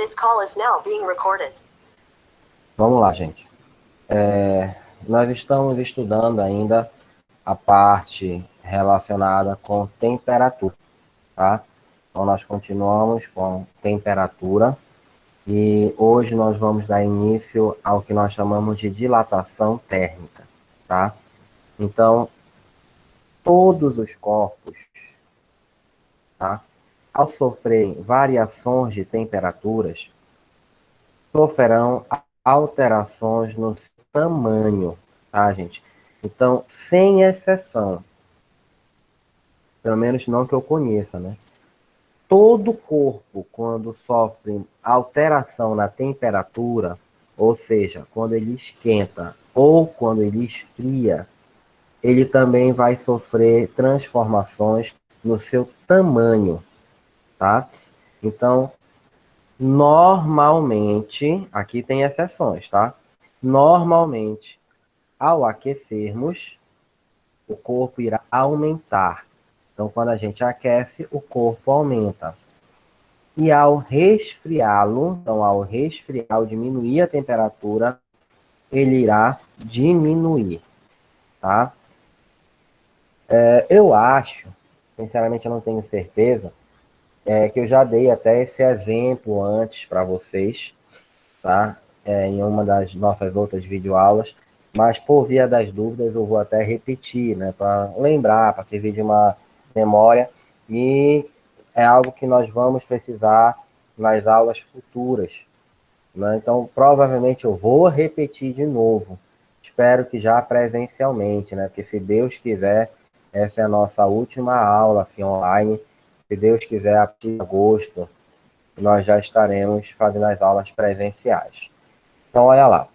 This call is now being recorded. Vamos lá, gente. Nós estamos estudando ainda a parte relacionada com temperatura, tá? Então, nós continuamos com temperatura e hoje nós vamos dar início ao que nós chamamos de dilatação térmica, tá? Então, todos os corpos, tá? Ao sofrerem variações de temperaturas, sofrerão alterações no seu tamanho, tá, gente? Então, sem exceção, pelo menos não que eu conheça, né? Todo corpo, quando sofre alteração na temperatura, ou seja, quando ele esquenta ou quando ele esfria, ele também vai sofrer transformações no seu tamanho, tá? Então, normalmente, aqui tem exceções, tá? Normalmente, ao aquecermos, o corpo irá aumentar. Então, quando a gente aquece, o corpo aumenta. E ao resfriá-lo, então ao resfriar, diminuir a temperatura, ele irá diminuir, tá? Eu acho, sinceramente eu não tenho certeza, que eu já dei até esse exemplo antes para vocês, tá? Em uma das nossas outras videoaulas, mas por via das dúvidas eu vou até repetir, né? Para lembrar, para servir de uma memória, e é algo que nós vamos precisar nas aulas futuras, né? Então, provavelmente eu vou repetir de novo. Espero que já presencialmente, né? Porque se Deus quiser, essa é a nossa última aula, assim, online. Se Deus quiser, a partir de agosto, nós já estaremos fazendo as aulas presenciais. Então, olha lá.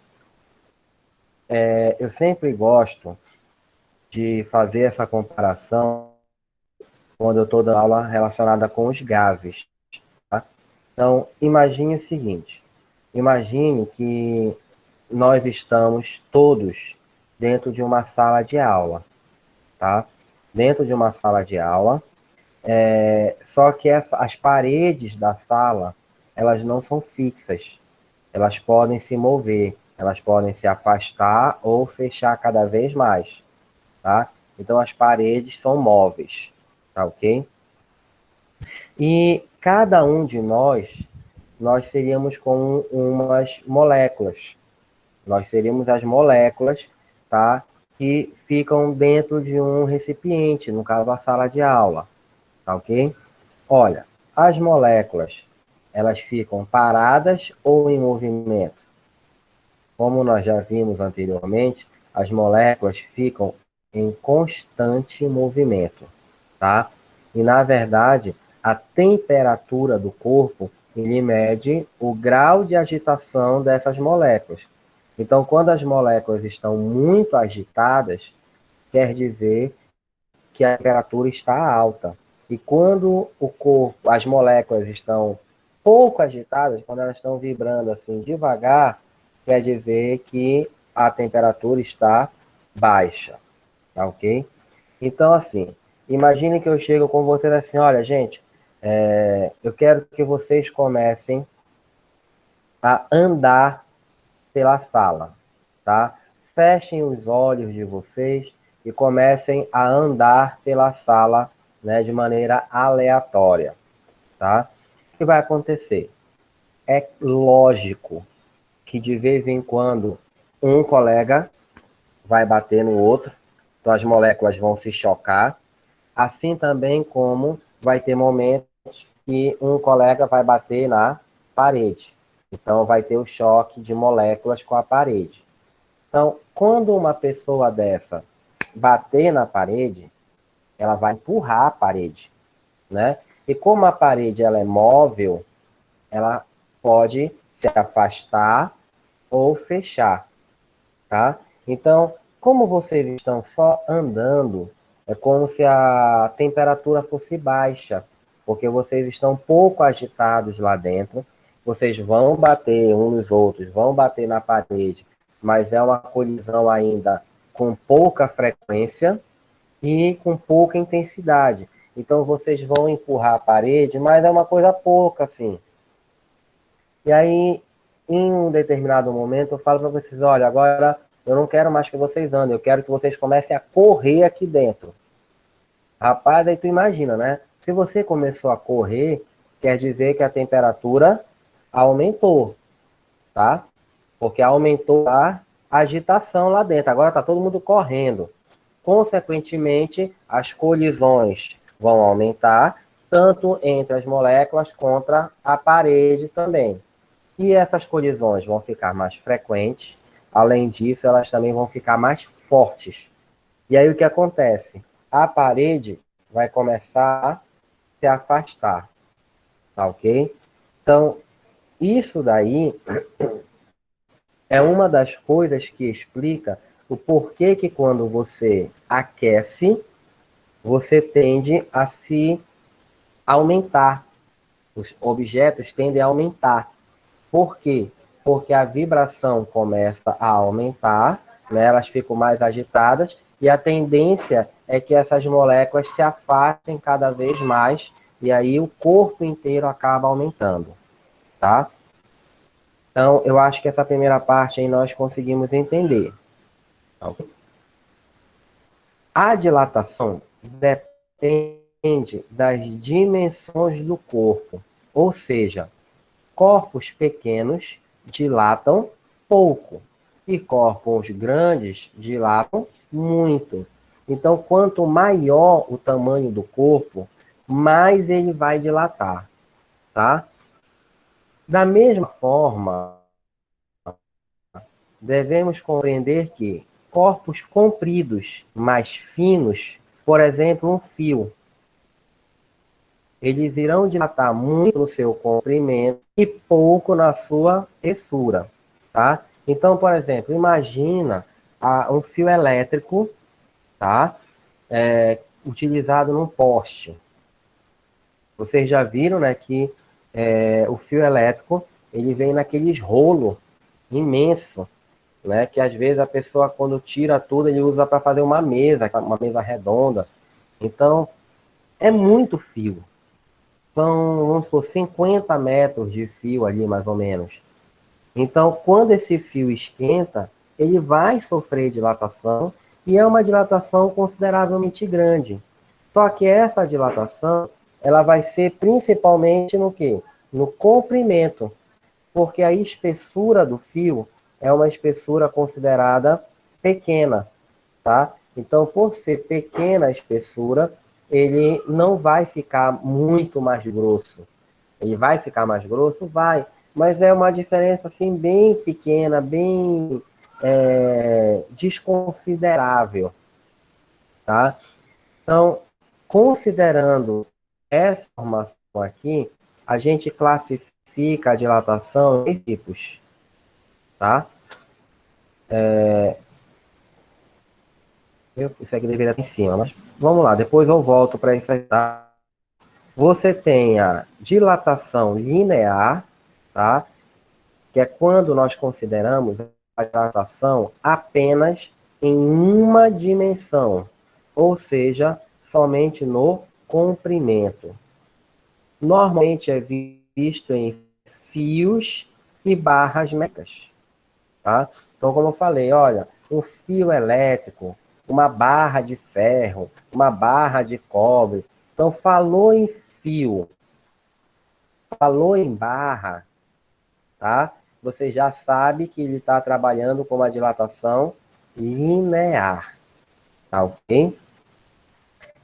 Eu sempre gosto de fazer essa comparação quando eu estou dando aula relacionada com os gases, tá? Então, imagine o seguinte. Imagine que nós estamos todos dentro de uma sala de aula, tá? Dentro de uma sala de aula, só que as paredes da sala, elas não são fixas. Elas podem se mover, elas podem se afastar ou fechar cada vez mais, tá? Então, as paredes são móveis, tá ok? E cada um de nós seríamos como umas moléculas. Nós seríamos as moléculas, tá? Que ficam dentro de um recipiente, no caso, a sala de aula, tá ok? Olha, as moléculas, elas ficam paradas ou em movimento? Como nós já vimos anteriormente, as moléculas ficam em constante movimento, tá? E, na verdade, a temperatura do corpo, ele mede o grau de agitação dessas moléculas. Então, quando as moléculas estão muito agitadas, quer dizer que a temperatura está alta. E quando o corpo, as moléculas estão pouco agitadas, quando elas estão vibrando assim devagar, quer dizer que a temperatura está baixa, tá ok? Então, assim, imagine que eu chego com vocês assim, olha, gente, eu quero que vocês comecem a andar pela sala, tá? Fechem os olhos de vocês e comecem a andar pela sala, né, de maneira aleatória, tá? O que vai acontecer? É lógico que de vez em quando um colega vai bater no outro, então as moléculas vão se chocar, assim também como vai ter momentos que um colega vai bater na parede. Então vai ter o choque de moléculas com a parede. Então, quando uma pessoa dessa bater na parede, ela vai empurrar a parede, né? E como a parede ela é móvel, ela pode se afastar ou fechar, tá? Então, como vocês estão só andando, é como se a temperatura fosse baixa, porque vocês estão pouco agitados lá dentro, vocês vão bater uns nos outros, vão bater na parede, mas é uma colisão ainda com pouca frequência e com pouca intensidade. Então, vocês vão empurrar a parede, mas é uma coisa pouca, assim. E aí, em um determinado momento, eu falo para vocês, olha, agora eu não quero mais que vocês andem, eu quero que vocês comecem a correr aqui dentro. Rapaz, aí tu imagina, né? Se você começou a correr, quer dizer que a temperatura aumentou, tá? Porque aumentou a agitação lá dentro. Agora está todo mundo correndo. Consequentemente, as colisões vão aumentar, tanto entre as moléculas contra a parede também. E essas colisões vão ficar mais frequentes. Além disso, elas também vão ficar mais fortes. E aí o que acontece? A parede vai começar a se afastar, tá ok? Então, isso daí é uma das coisas que explica o porquê que quando você aquece, você tende a se aumentar. Os objetos tendem a aumentar. Por quê? Porque a vibração começa a aumentar, né? Elas ficam mais agitadas, e a tendência é que essas moléculas se afastem cada vez mais, e aí o corpo inteiro acaba aumentando, tá? Então, eu acho que essa primeira parte aí nós conseguimos entender. A dilatação depende das dimensões do corpo, ou seja, corpos pequenos dilatam pouco e corpos grandes dilatam muito. Então, quanto maior o tamanho do corpo, mais ele vai dilatar, tá? Da mesma forma, devemos compreender que corpos compridos, mais finos, por exemplo, um fio, eles irão dilatar muito no seu comprimento e pouco na sua espessura, tá? Então, por exemplo, imagina um fio elétrico, tá? Utilizado num poste. Vocês já viram, né, que o fio elétrico, ele vem naqueles rolos imenso, né? Que às vezes a pessoa, quando tira tudo, ele usa para fazer uma mesa redonda. Então, é muito fio. São, vamos supor, 50 metros de fio ali, mais ou menos. Então, quando esse fio esquenta, ele vai sofrer dilatação, e é uma dilatação consideravelmente grande. Só que essa dilatação, ela vai ser principalmente no quê? No comprimento, porque a espessura do fio é uma espessura considerada pequena, tá? Então, por ser pequena a espessura, ele não vai ficar muito mais grosso. Ele vai ficar mais grosso? Vai, mas é uma diferença assim bem pequena, bem desconsiderável, tá? Então, considerando essa informação aqui, a gente classifica a dilatação em tipos, tá? Isso aqui deveria estar em cima, mas vamos lá, depois eu volto para isso aí, tá? Você tem a dilatação linear, tá? Que é quando nós consideramos a dilatação apenas em uma dimensão, ou seja, somente no comprimento. Normalmente é visto em fios e barras métricas, tá? Então, como eu falei, olha, um fio elétrico, uma barra de ferro, uma barra de cobre. Então, falou em fio, falou em barra, tá? Você já sabe que ele está trabalhando com uma dilatação linear, tá ok?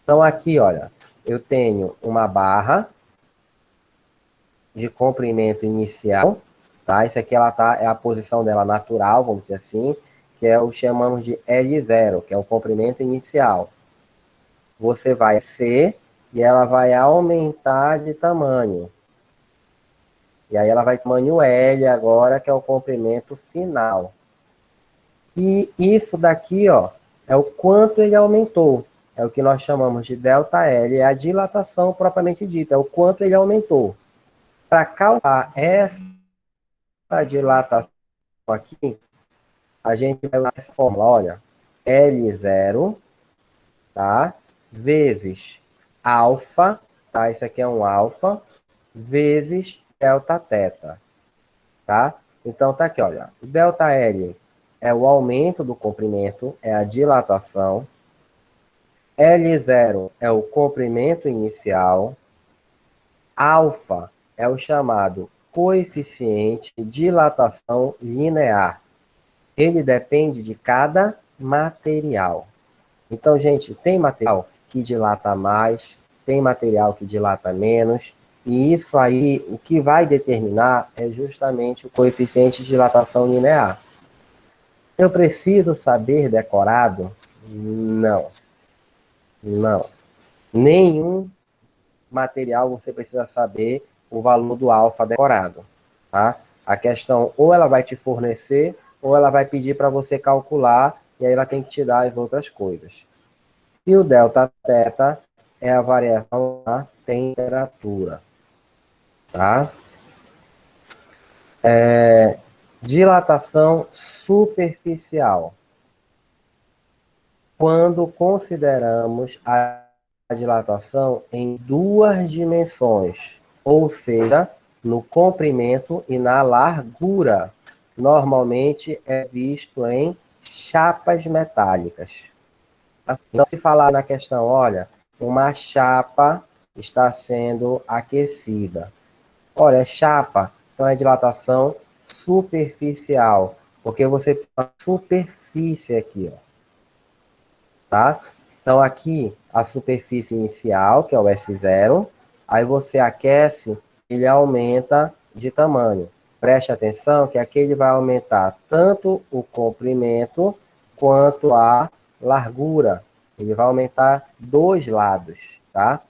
Então, aqui, olha, eu tenho uma barra de comprimento inicial, tá? Isso aqui é a posição dela natural, vamos dizer assim, que é o chamamos de L0, que é o comprimento inicial. Você vai C e ela vai aumentar de tamanho. E aí ela vai tamanho L agora, que é o comprimento final. E isso daqui, ó, é o quanto ele aumentou. É o que nós chamamos de ΔL, é a dilatação propriamente dita, é o quanto ele aumentou. Para calcular essa dilatação aqui, a gente vai usar essa fórmula, olha, L0, tá? Vezes alfa, tá? Isso aqui é um alfa, vezes delta teta. tá? Então tá aqui, olha. ΔL é o aumento do comprimento, é a dilatação. L0 é o comprimento inicial. Alfa é o chamado coeficiente de dilatação linear. Ele depende de cada material. Então, gente, tem material que dilata mais, tem material que dilata menos, e isso aí, o que vai determinar é justamente o coeficiente de dilatação linear. Eu preciso saber decorado? Não, não. Nenhum material você precisa saber o valor do alfa decorado, tá? A questão, ou ela vai te fornecer, ou ela vai pedir para você calcular, e aí ela tem que te dar as outras coisas. E o delta θ é a variação da temperatura, tá? Dilatação superficial. Quando consideramos a dilatação em duas dimensões, ou seja, no comprimento e na largura, normalmente é visto em chapas metálicas. Então, se falar na questão, olha, uma chapa está sendo aquecida. Olha, é chapa, então é dilatação superficial, porque você tem uma superfície aqui, ó, tá? Então, aqui, a superfície inicial, que é o S0, aí você aquece, ele aumenta de tamanho. Preste atenção que aqui ele vai aumentar tanto o comprimento quanto a largura. Ele vai aumentar dos lados, tá?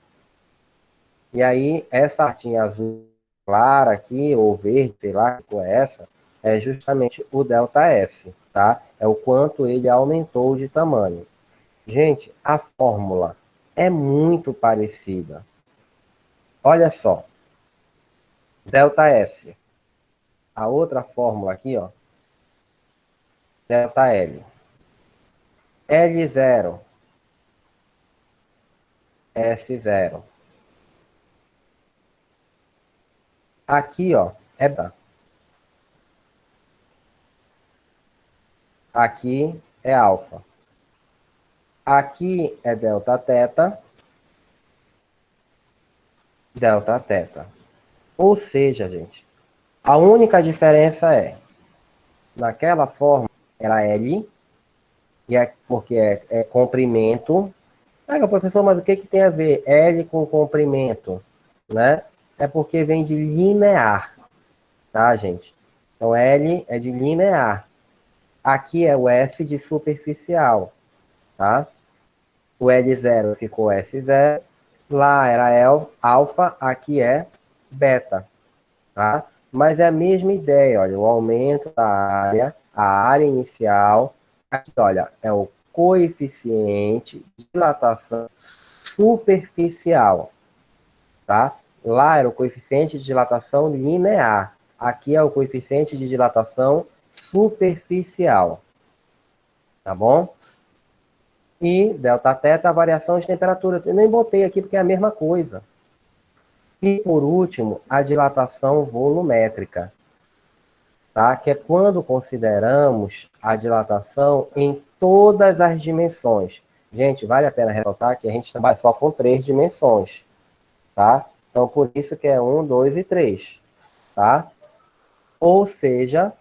E aí, essa partinha azul clara aqui, ou verde, sei lá que cor é essa, é justamente o ΔS, tá? É o quanto ele aumentou de tamanho. Gente, a fórmula é muito parecida. Olha só, ΔS. A outra fórmula aqui, ó, ΔL. L0, S0. Aqui, ó, é beta. Aqui é alfa. Aqui é delta θ, delta θ. Ou seja, gente, a única diferença é, naquela forma era L, e é porque é comprimento. Ah, professor, mas o que, que tem a ver L com comprimento? Né? É porque vem de linear, tá, gente? Então, L é de linear. Aqui é o S de superficial, tá? O L0 ficou S0. Lá era alfa, aqui é beta, tá? Mas é a mesma ideia, olha, o aumento da área, a área inicial. Aqui, olha, é o coeficiente de dilatação superficial, tá? Lá era o coeficiente de dilatação linear. Aqui é o coeficiente de dilatação superficial, tá bom? E delta θ, a variação de temperatura. Eu nem botei aqui porque é a mesma coisa. E, por último, a dilatação volumétrica, tá? Que é quando consideramos a dilatação em todas as dimensões. Gente, vale a pena ressaltar que a gente trabalha só com 3 dimensões, tá? Então, por isso que é 1, 2 e 3, tá? Ou seja,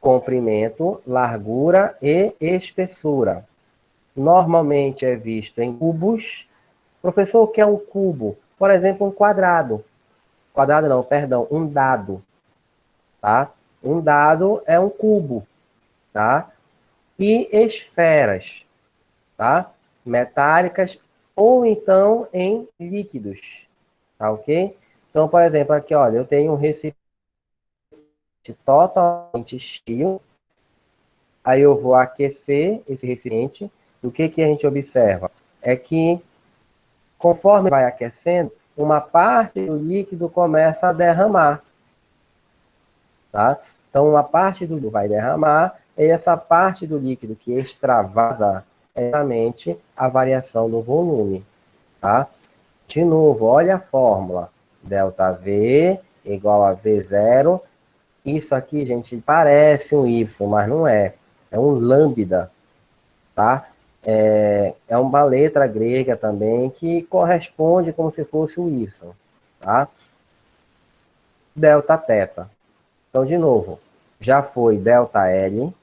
comprimento, largura e espessura. Normalmente é visto em cubos. Professor, o que é um cubo? Por exemplo, um quadrado. Quadrado não, perdão, um dado, tá? Um dado é um cubo, tá? E esferas, tá? Metálicas ou então em líquidos, tá ok? Então, por exemplo, aqui, olha, eu tenho um recipiente totalmente cheio, aí eu vou aquecer esse recipiente. O que que a gente observa? É que, conforme vai aquecendo, uma parte do líquido começa a derramar, tá? Então, uma parte do líquido vai derramar, e essa parte do líquido que extravasa é exatamente a variação do volume, tá? De novo, olha a fórmula. ΔV igual a V0 Isso aqui, gente, parece um Y, mas não é. É um lambda, tá? É uma letra grega também que corresponde como se fosse o Y, tá? Delta teta. Então, de novo, já foi delta L,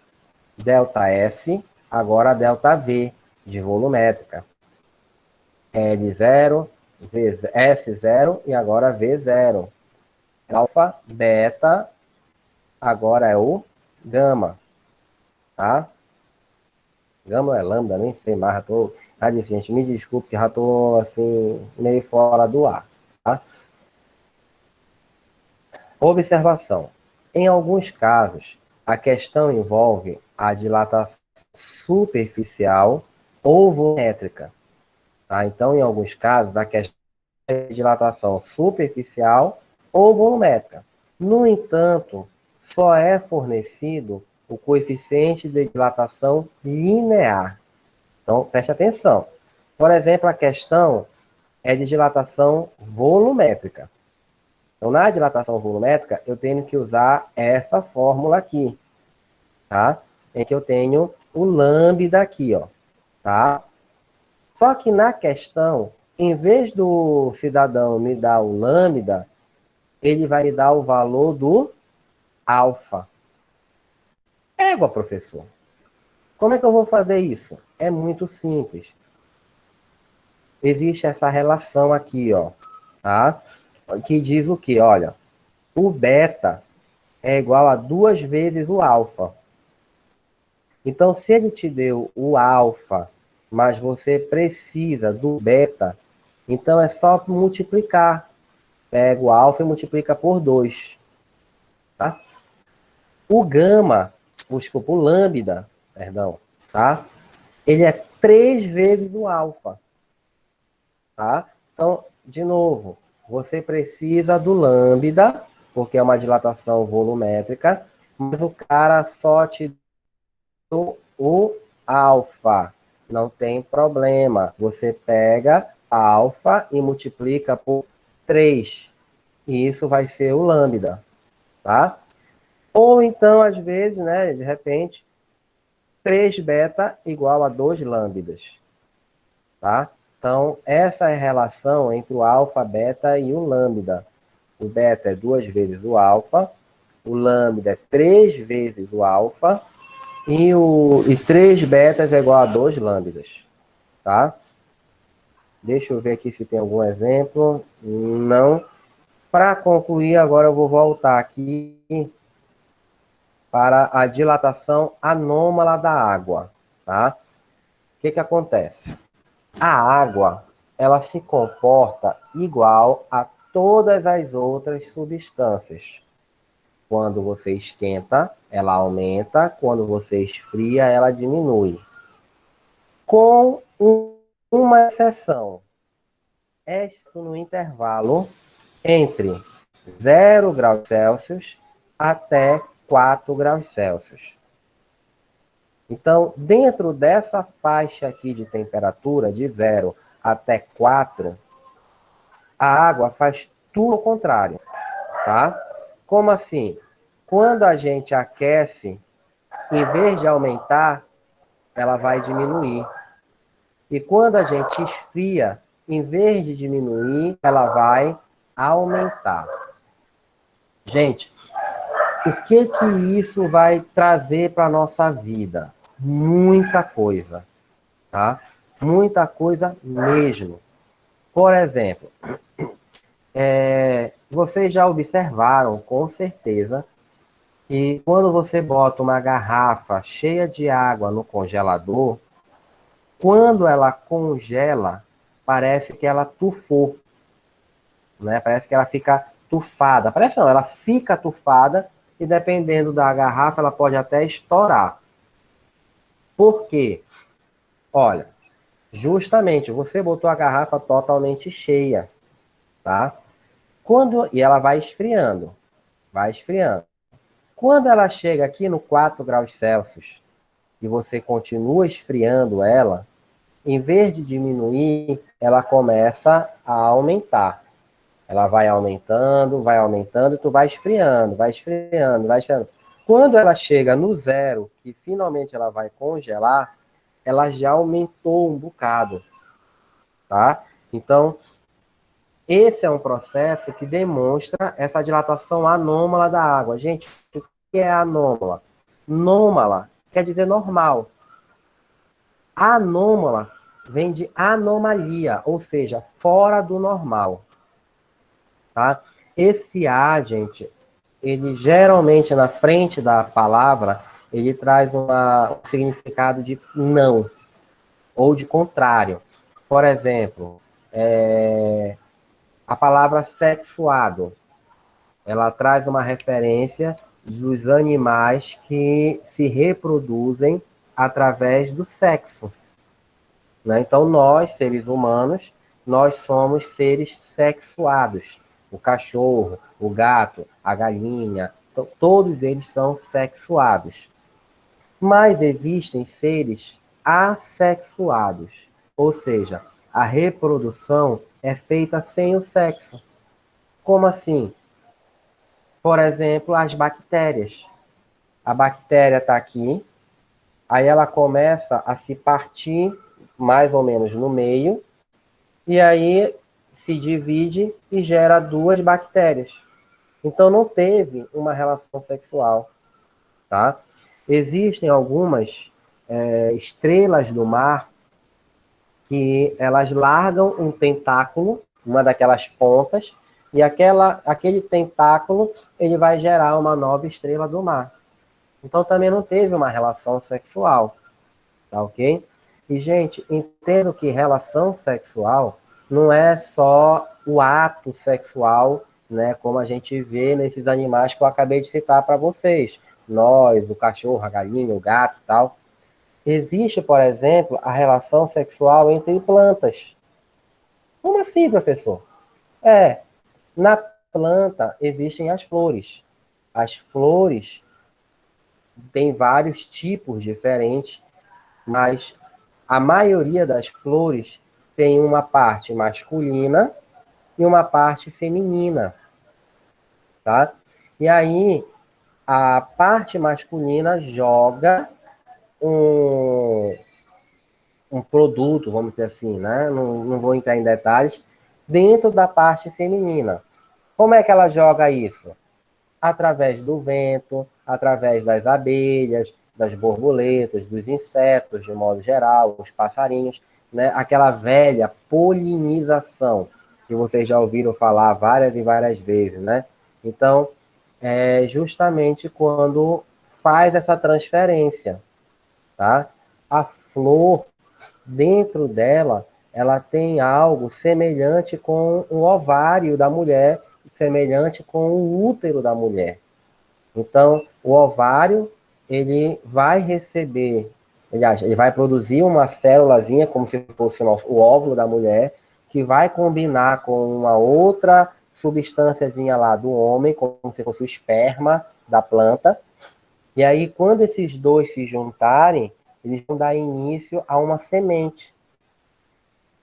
delta S, agora delta V, de volumétrica. L0, S0 e agora V0. Alfa, beta, agora é o gama, tá? Gama é lambda, nem sei mais, já tô... gente, me desculpe que já tô, assim, meio fora do ar, tá? Observação. Em alguns casos, a questão envolve a dilatação superficial ou volumétrica, tá? Então, em alguns casos, a questão é de dilatação superficial ou volumétrica. No entanto, só é fornecido o coeficiente de dilatação linear. Então, preste atenção. Por exemplo, a questão é de dilatação volumétrica. Então, na dilatação volumétrica, eu tenho que usar essa fórmula aqui, tá? Em que eu tenho o lambda aqui, ó, tá? Só que na questão, em vez do cidadão me dar o lambda, ele vai me dar o valor do alfa. Égua, professor. Como é que eu vou fazer isso? É muito simples. Existe essa relação aqui, ó, tá? Que diz o quê? Olha, o beta é igual a 2 vezes o alfa. Então, se ele te deu o alfa, mas você precisa do beta, então é só multiplicar. Pega o alfa e multiplica por 2. Tá? O gama, desculpa, o lambda, perdão, tá? Ele é 3 vezes o alfa. Tá? Então, de novo, você precisa do lambda, porque é uma dilatação volumétrica, mas o cara só te deu o alfa. Não tem problema. Você pega a alfa e multiplica por 3. E isso vai ser o lambda. Tá? Ou então, às vezes, né, de repente, 3 beta igual a 2 lambdas. Tá? Então, essa é a relação entre o alfa, beta e o lambda. O beta é 2 vezes o alfa, o lambda é 3 vezes o alfa, e 3 betas é igual a 2 lambdas. Tá? Deixa eu ver aqui se tem algum exemplo. Não. Para concluir, agora eu vou voltar aqui para a dilatação anômala da água. Tá? O que acontece? A água, ela se comporta igual a todas as outras substâncias. Quando você esquenta, ela aumenta. Quando você esfria, ela diminui. Com uma exceção. É no intervalo entre 0 graus Celsius até 4 graus Celsius. Então, dentro dessa faixa aqui de temperatura, de 0 até 4, a água faz tudo ao contrário, tá? Como assim? Quando a gente aquece, em vez de aumentar, ela vai diminuir. E quando a gente esfria, em vez de diminuir, ela vai aumentar. Gente, o que isso vai trazer para a nossa vida? Muita coisa, tá? Muita coisa mesmo. Por exemplo, vocês já observaram, com certeza, que quando você bota uma garrafa cheia de água no congelador, quando ela congela, parece que ela tufou, né? Parece que ela fica tufada. Parece não, ela fica tufada e dependendo da garrafa, ela pode até estourar. Por quê? Olha, justamente, você botou a garrafa totalmente cheia, tá? E ela vai esfriando, vai esfriando. Quando ela chega aqui no 4 graus Celsius e você continua esfriando ela, em vez de diminuir, ela começa a aumentar. Ela vai aumentando, e tu vai esfriando, vai esfriando, vai esfriando. Quando ela chega no zero, que finalmente ela vai congelar, ela já aumentou um bocado, tá? Então, esse é um processo que demonstra essa dilatação anômala da água. Gente, o que é anômala? Nômala quer dizer normal. Anômala vem de anomalia, ou seja, fora do normal. Tá? Esse A, gente, ele geralmente na frente da palavra, ele traz um significado de não, ou de contrário. Por exemplo, a palavra sexuado, ela traz uma referência dos animais que se reproduzem através do sexo. Né? Então, nós, seres humanos, nós somos seres sexuados. O cachorro, o gato, a galinha, todos eles são sexuados. Mas existem seres assexuados, ou seja, a reprodução é feita sem o sexo. Como assim? Por exemplo, as bactérias. A bactéria está aqui, aí ela começa a se partir mais ou menos no meio, e aí se divide e gera duas bactérias. Então não teve uma relação sexual, tá? Existem algumas estrelas do mar que elas largam um tentáculo, uma daquelas pontas, e aquele tentáculo ele vai gerar uma nova estrela do mar. Então também não teve uma relação sexual, tá ok? E, gente, entendo que relação sexual não é só o ato sexual, né, como a gente vê nesses animais que eu acabei de citar para vocês. Nós, o cachorro, a galinha, o gato e tal. Existe, por exemplo, a relação sexual entre plantas. Como assim, professor? Na planta existem as flores. As flores têm vários tipos diferentes, mas a maioria das flores tem uma parte masculina e uma parte feminina, tá? E aí, a parte masculina joga um, um produto, vamos dizer assim, né? Não vou entrar em detalhes, dentro da parte feminina. Como é que ela joga isso? Através do vento, através das abelhas, das borboletas, dos insetos, de modo geral, os passarinhos, né? Aquela velha polinização que vocês já ouviram falar várias e várias vezes, né? Então, é justamente quando faz essa transferência, tá? A flor, dentro dela, ela tem algo semelhante com o ovário da mulher, semelhante com o útero da mulher. Então, o ovário, ele vai receber, ele vai produzir uma célulazinha, como se fosse o óvulo da mulher, que vai combinar com uma outra substânciazinha lá do homem, como se fosse o esperma da planta. E aí, quando esses dois se juntarem, eles vão dar início a uma semente.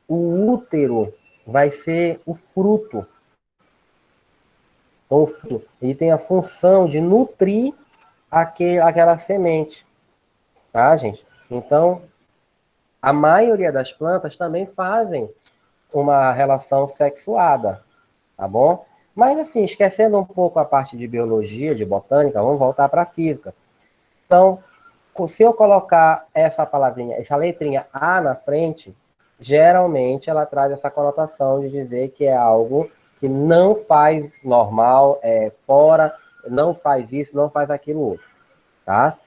O útero vai ser o fruto. Então, o fruto, ele tem a função de nutrir aquela semente, tá, gente? Então, a maioria das plantas também fazem uma relação sexuada, tá bom? Mas, assim, esquecendo um pouco a parte de biologia, de botânica, vamos voltar para a física. Então, se eu colocar essa palavrinha, essa letrinha A na frente, geralmente ela traz essa conotação de dizer que é algo que não faz normal, é fora, não faz isso, não faz aquilo outro, tá?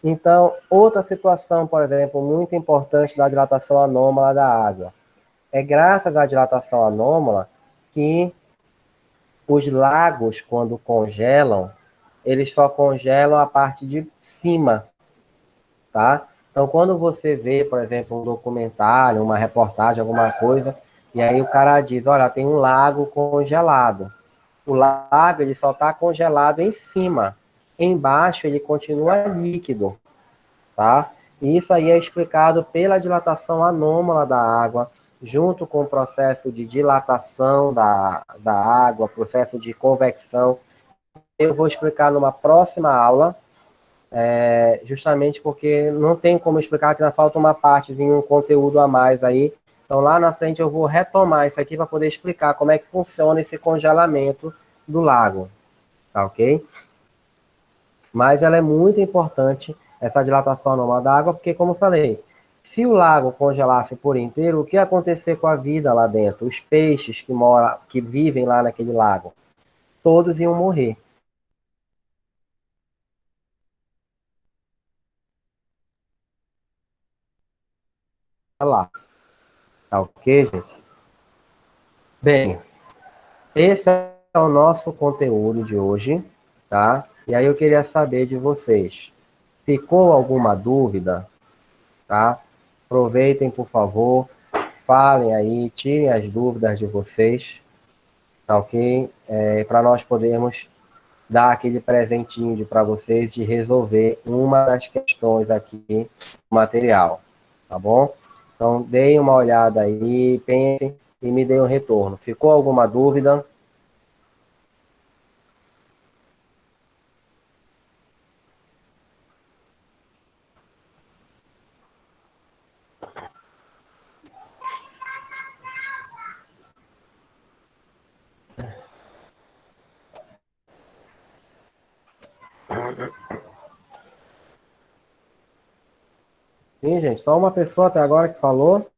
Então, outra situação, por exemplo, muito importante da dilatação anômala da água. É graças à dilatação anômala que os lagos, quando congelam, eles só congelam a parte de cima, tá? Então, quando você vê, por exemplo, um documentário, uma reportagem, alguma coisa, e aí o cara diz, olha, tem um lago congelado. O lago, ele só está congelado em cima. Embaixo, ele continua líquido, tá? E isso aí é explicado pela dilatação anômala da água, junto com o processo de dilatação da água, processo de convecção. Eu vou explicar numa próxima aula, justamente porque não tem como explicar que ainda falta uma parte, um conteúdo a mais aí. Então, lá na frente eu vou retomar isso aqui para poder explicar como é que funciona esse congelamento do lago, tá ok? Mas ela é muito importante, essa dilatação anormal da água, porque, como eu falei, se o lago congelasse por inteiro, o que ia acontecer com a vida lá dentro? Os peixes que vivem lá naquele lago, todos iam morrer. Lá, tá ok, gente? Bem, esse é o nosso conteúdo de hoje, tá? E aí eu queria saber de vocês, ficou alguma dúvida, tá? Aproveitem, por favor, falem aí, tirem as dúvidas de vocês, tá ok? Para nós podermos dar aquele presentinho para vocês de resolver uma das questões aqui do material, tá bom? Então, deem uma olhada aí, pensem e me deem um retorno. Ficou alguma dúvida? Sim, gente, só uma pessoa até agora que falou.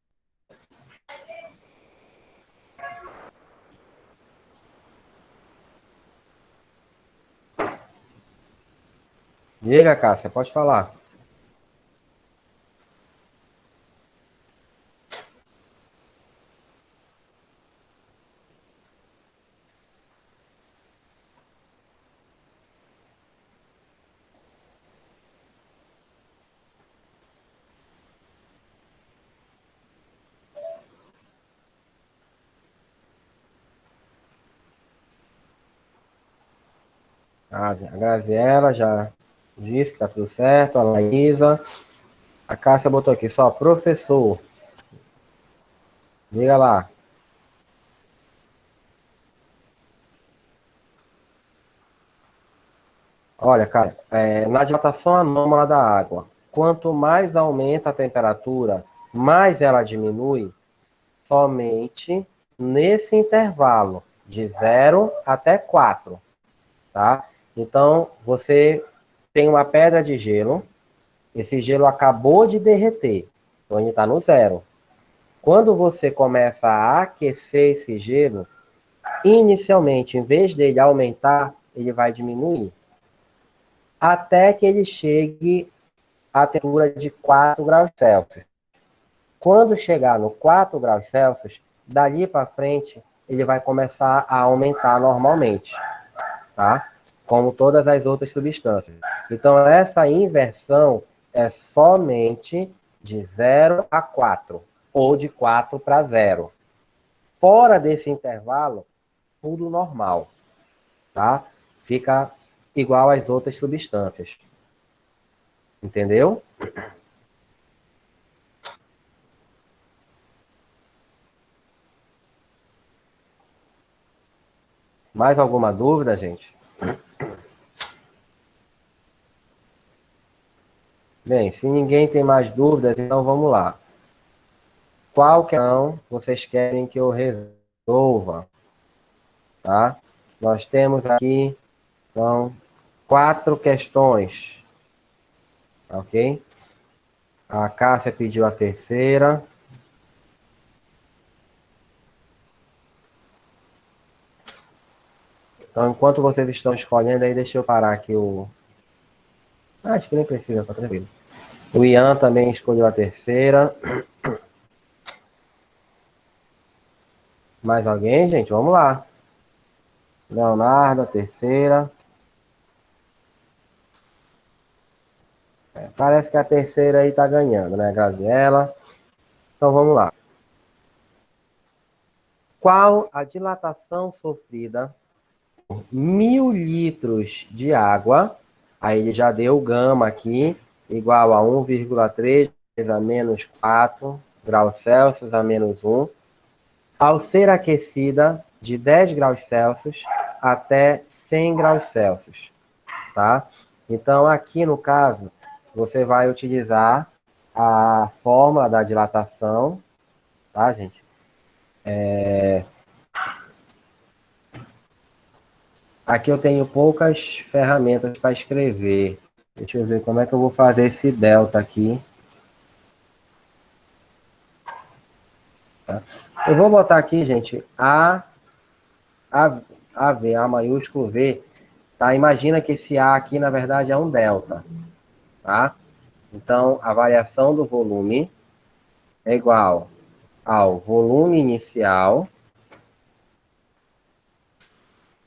Diga, Cássia, pode falar. A Graziela já disse que tá tudo certo, a Laísa. A Cássia botou aqui só, professor. Diga lá. Olha, cara, na dilatação anômala da água, quanto mais aumenta a temperatura, mais ela diminui somente nesse intervalo de 0 até 4, tá? Então, você tem uma pedra de gelo, esse gelo acabou de derreter, então ele está no 0. Quando você começa a aquecer esse gelo, inicialmente, em vez dele aumentar, ele vai diminuir, até que ele chegue à temperatura de 4 graus Celsius. Quando chegar no 4 graus Celsius, dali para frente, ele vai começar a aumentar normalmente, tá? Como todas as outras substâncias. Então, essa inversão é somente de 0 a 4, ou de 4 para 0. Fora desse intervalo, tudo normal, tá? Fica igual às outras substâncias. Entendeu? Mais alguma dúvida, gente? Bem, se ninguém tem mais dúvidas, então vamos lá. Qual questão vocês querem que eu resolva? Tá? Nós temos aqui, são 4 questões, ok? A Cássia pediu a terceira. Então, enquanto vocês estão escolhendo aí, deixa eu parar aqui o... acho que nem precisa, tá tranquilo. O Ian também escolheu a terceira. Mais alguém, gente? Vamos lá. Leonardo, a terceira. Parece que a terceira aí tá ganhando, né, Graziela? Então vamos lá. Qual a dilatação sofrida por 1.000 litros de água? Aí ele já deu gama aqui, igual a 1,3 a menos 4. graus Celsius a menos 1, ao ser aquecida de 10 graus Celsius até 100 graus Celsius, tá? Então, aqui no caso, você vai utilizar a fórmula da dilatação, tá, gente? Aqui eu tenho poucas ferramentas para escrever. Deixa eu ver como é que eu vou fazer esse delta aqui. Tá? Eu vou botar aqui, gente, A maiúsculo V, tá? Imagina que esse A aqui, na verdade, é um delta, tá? Então, a variação do volume é igual ao volume inicial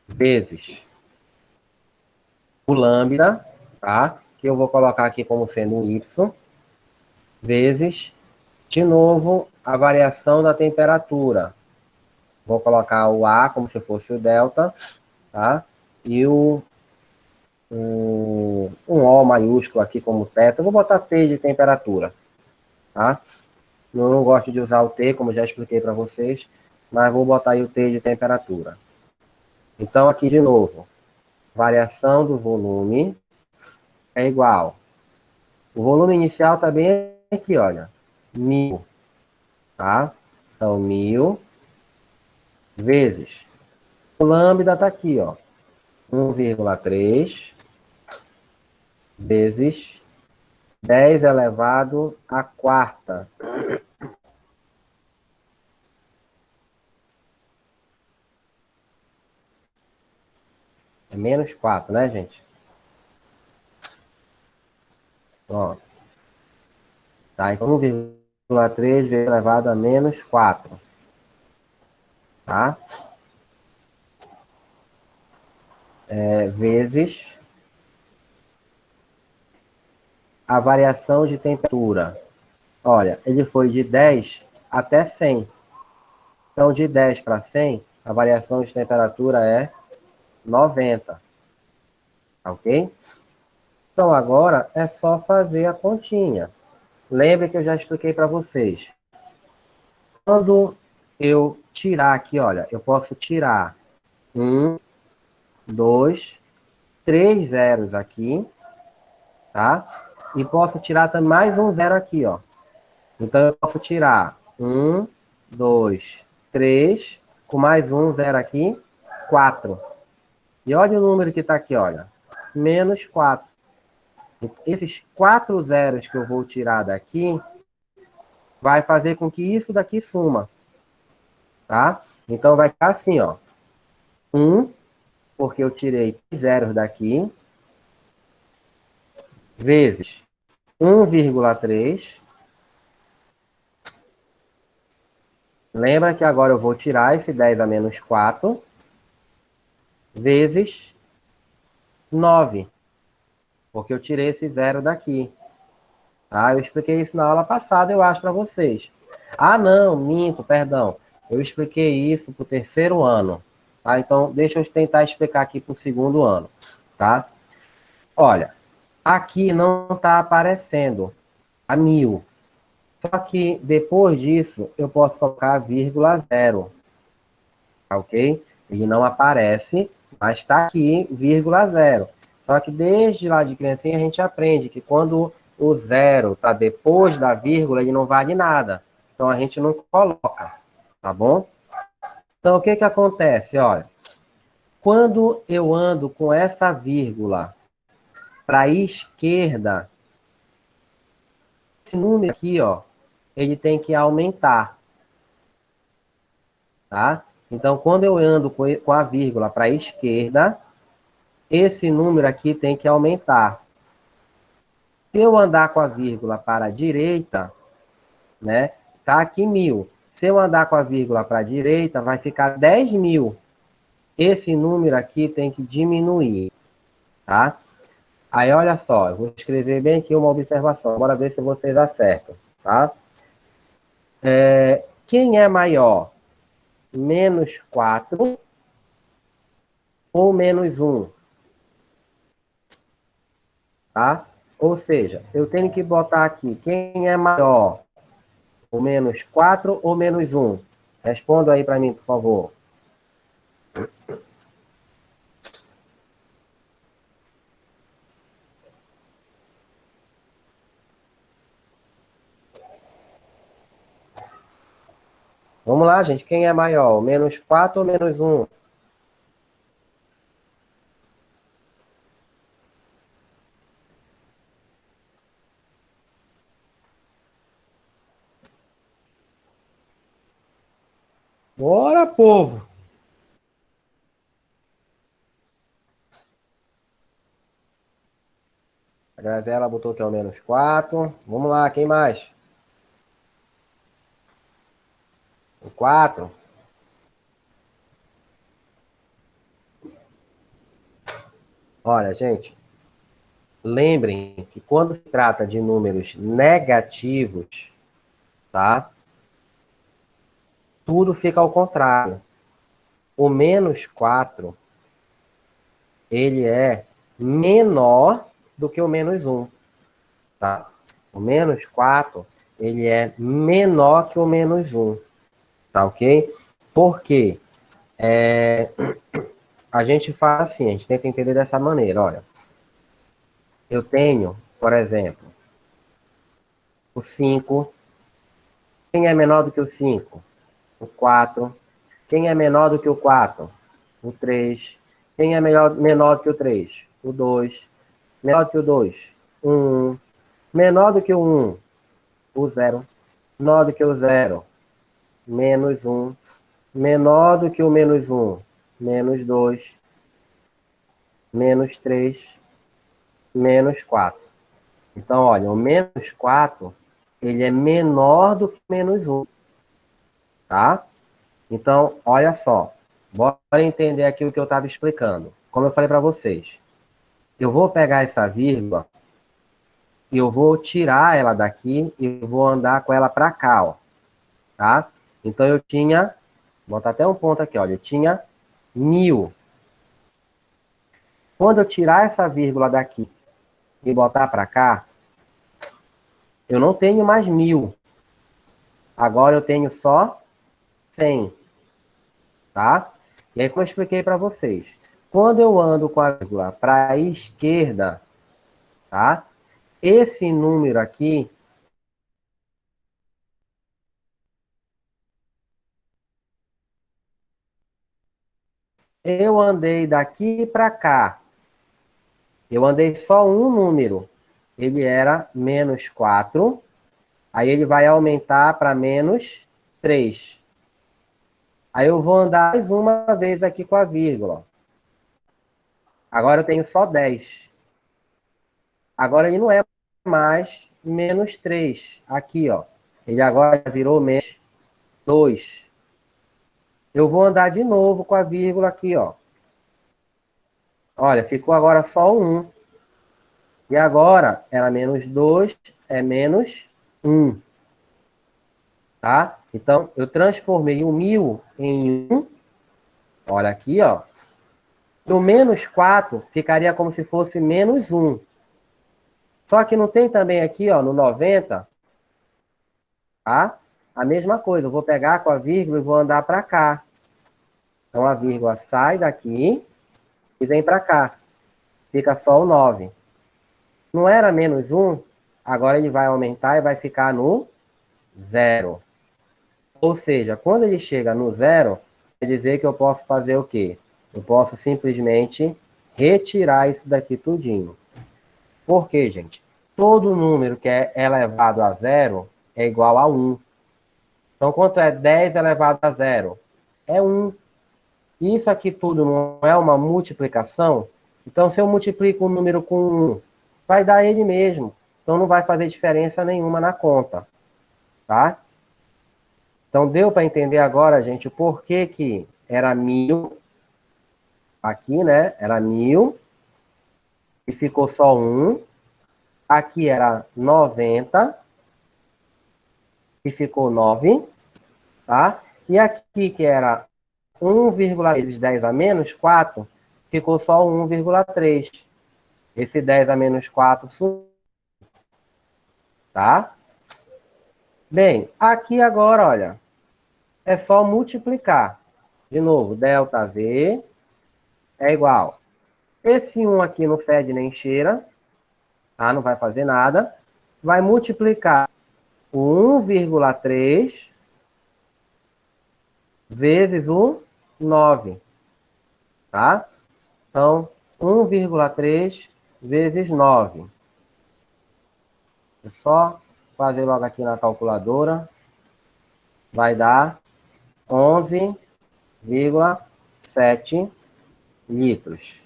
vezes o lambda, tá? Que eu vou colocar aqui como sendo um Y, vezes, de novo, a variação da temperatura. Vou colocar o A como se fosse o delta, tá? E um O maiúsculo aqui como θ. Eu vou botar T de temperatura, tá? Não gosto de usar o T, como já expliquei para vocês, mas vou botar aí o T de temperatura. Então, aqui de novo, variação do volume é igual. O volume inicial está bem aqui, olha, 1000, tá? Então, 1000 vezes. O lambda está aqui, ó, 1,3 vezes 10 elevado à quarta. É menos 4, né, gente? Ó. Tá? Então, 1,3 vezes elevado a menos 4. Tá? Vezes a variação de temperatura. Olha, ele foi de 10 até 100. Então, de 10 para 100, a variação de temperatura é 90. Ok? Então, agora é só fazer a continha. Lembre que eu já expliquei para vocês. Quando eu tirar aqui, olha, eu posso tirar 1, 2, 3 zeros aqui, tá? E posso tirar também mais um zero aqui, ó. Então, eu posso tirar 1, 2, 3, com mais um zero aqui, 4. E olha o número que está aqui, olha. Menos 4. Esses 4 zeros que eu vou tirar daqui, vai fazer com que isso daqui suma, tá? Então, vai ficar assim, ó. 1, porque eu tirei zeros daqui, vezes 1,3. Lembra que agora eu vou tirar esse 10 a menos 4, vezes 9, porque eu tirei esse zero daqui. Tá? Eu expliquei isso na aula passada, eu acho, para vocês. Ah, não, minto, perdão. Eu expliquei isso para o terceiro ano. Tá? Então, deixa eu tentar explicar aqui para o segundo ano. Tá? Olha, aqui não está aparecendo a 1000. Só que depois disso, eu posso colocar vírgula zero. Tá, ok? Ele não aparece, mas está aqui, vírgula zero. Só que desde lá de criancinha a gente aprende que quando o zero está depois da vírgula, ele não vale nada. Então a gente não coloca, tá bom? Então o que que acontece? Olha, quando eu ando com essa vírgula para a esquerda, esse número aqui, ó, ele tem que aumentar, tá? Então quando eu ando com a vírgula para a esquerda, esse número aqui tem que aumentar. Se eu andar com a vírgula para a direita, né, tá aqui 1000. Se eu andar com a vírgula para a direita, vai ficar 10.000. Esse número aqui tem que diminuir, tá? Aí, olha só, eu vou escrever bem aqui uma observação. Bora ver se vocês acertam, tá? Quem é maior? Menos 4 ou menos 1? Tá? Ou seja, eu tenho que botar aqui quem é maior, O menos 4 ou menos 1? Responda aí para mim, por favor. Vamos lá, gente. Quem é maior? Menos 4 ou menos 1? Bora, povo! A Gravela botou que é o menos 4. Vamos lá, quem mais? O 4. Olha, gente, lembrem que quando se trata de números negativos, tá? Tudo fica ao contrário. O menos 4, ele é menor do que o menos 1, tá? O menos 4, ele é menor que o menos 1, tá ok? Por quê? A gente faz assim, a gente tenta entender dessa maneira, olha. Eu tenho, por exemplo, o 5. Quem é menor do que o 5? O 4. Quem é menor do que o 4? O 3. Quem é menor do que o 3? O 2. Menor do que o 2? O 1. Menor do que o 1? O 0. Menor do que o 0? Menos 1. Menor do que o menos 1? Menos 2. Menos 3. Menos 4. Então, olha, o menos 4, ele é menor do que menos 1, tá? Então, olha só. Bora entender aqui o que eu estava explicando. Como eu falei para vocês, eu vou pegar essa vírgula e eu vou tirar ela daqui e vou andar com ela para cá, ó, tá? Então, eu tinha, vou botar até um ponto aqui, olha, eu tinha 1000. Quando eu tirar essa vírgula daqui e botar para cá, eu não tenho mais 1000. Agora eu tenho só 100, tá? E aí, como eu expliquei para vocês, quando eu ando com a vírgula para a esquerda, tá? Esse número aqui, eu andei daqui para cá. Eu andei só um número. Ele era menos 4. Aí ele vai aumentar para menos 3. Aí eu vou andar mais uma vez aqui com a vírgula. Agora eu tenho só 10. Agora ele não é mais menos 3. Aqui, ó. Ele agora virou menos 2. Eu vou andar de novo com a vírgula aqui, ó. Olha, ficou agora só 1. E agora era menos 2, é menos 1. Tá? Então, eu transformei o 1000 em 1. Olha aqui, ó. No menos 4 ficaria como se fosse menos 1. Só que não tem também aqui, ó, no 90, tá? A mesma coisa. Eu vou pegar com a vírgula e vou andar para cá. Então, a vírgula sai daqui e vem para cá. Fica só o 9. Não era menos 1? Agora ele vai aumentar e vai ficar no 0. Ou seja, quando ele chega no 0, quer dizer que eu posso fazer o quê? Eu posso simplesmente retirar isso daqui tudinho. Por quê, gente? Todo número que é elevado a 0 é igual a 1. Então, quanto é 10 elevado a 0? É 1. Isso aqui tudo não é uma multiplicação? Então, se eu multiplico um número com 1, vai dar ele mesmo. Então, não vai fazer diferença nenhuma na conta. Tá? Então, deu para entender agora, gente, o porquê que era 1000, aqui, né? Era 1000, e ficou só 1. Aqui era 90, e ficou 9, tá? E aqui, que era 1, vezes 10 a menos 4, ficou só 1,3. Esse 10 a menos 4 sumiu, tá? Bem, aqui agora, olha, é só multiplicar. De novo, ΔV é igual. Esse 1 aqui não fede nem cheira, tá? Não vai fazer nada. Vai multiplicar o 1,3 vezes o 9, tá? Então, 1,3 vezes 9. É só fazer logo aqui na calculadora. Vai dar 11,7 litros,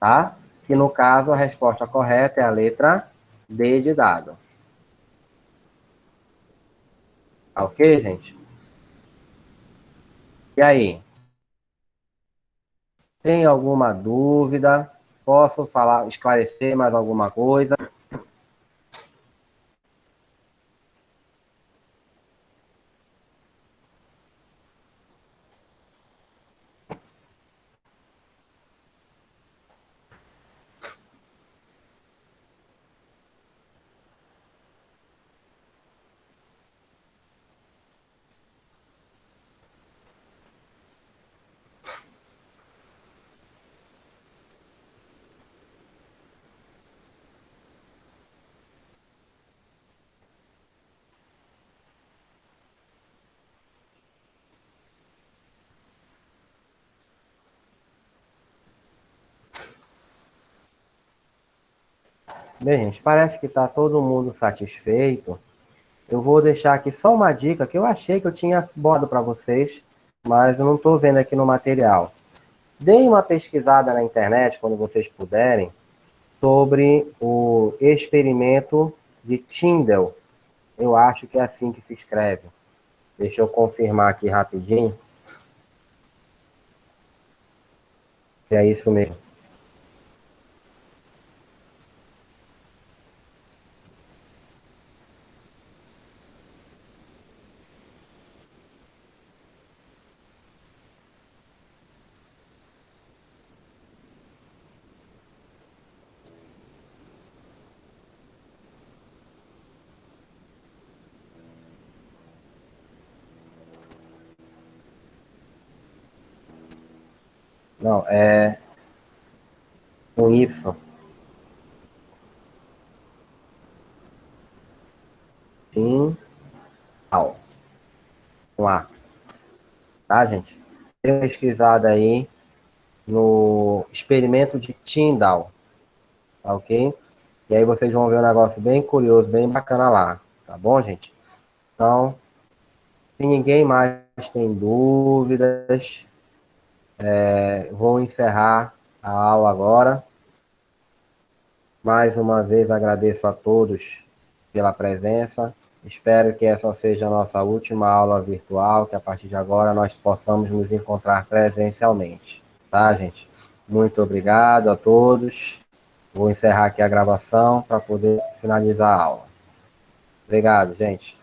tá? Que no caso a resposta correta é a letra D de dado. Tá ok, gente? E aí? Tem alguma dúvida? Posso falar, esclarecer mais alguma coisa? Bem, gente, parece que está todo mundo satisfeito. Eu vou deixar aqui só uma dica que eu achei que eu tinha botado para vocês, mas eu não estou vendo aqui no material. Deem uma pesquisada na internet, quando vocês puderem, sobre o experimento de Tyndall. Eu acho que é assim que se escreve. Deixa eu confirmar aqui rapidinho. Se é isso mesmo. Não, é um Y. Tyndall. Com A. Tá, gente? Dê uma pesquisada aí no experimento de Tyndall. Tá ok? E aí vocês vão ver um negócio bem curioso, bem bacana lá. Tá bom, gente? Então, se ninguém mais tem dúvidas, vou encerrar a aula agora. Mais uma vez agradeço a todos pela presença. Espero que essa seja a nossa última aula virtual, que a partir de agora nós possamos nos encontrar presencialmente. Tá, gente? Muito obrigado a todos. Vou encerrar aqui a gravação para poder finalizar a aula. Obrigado, gente.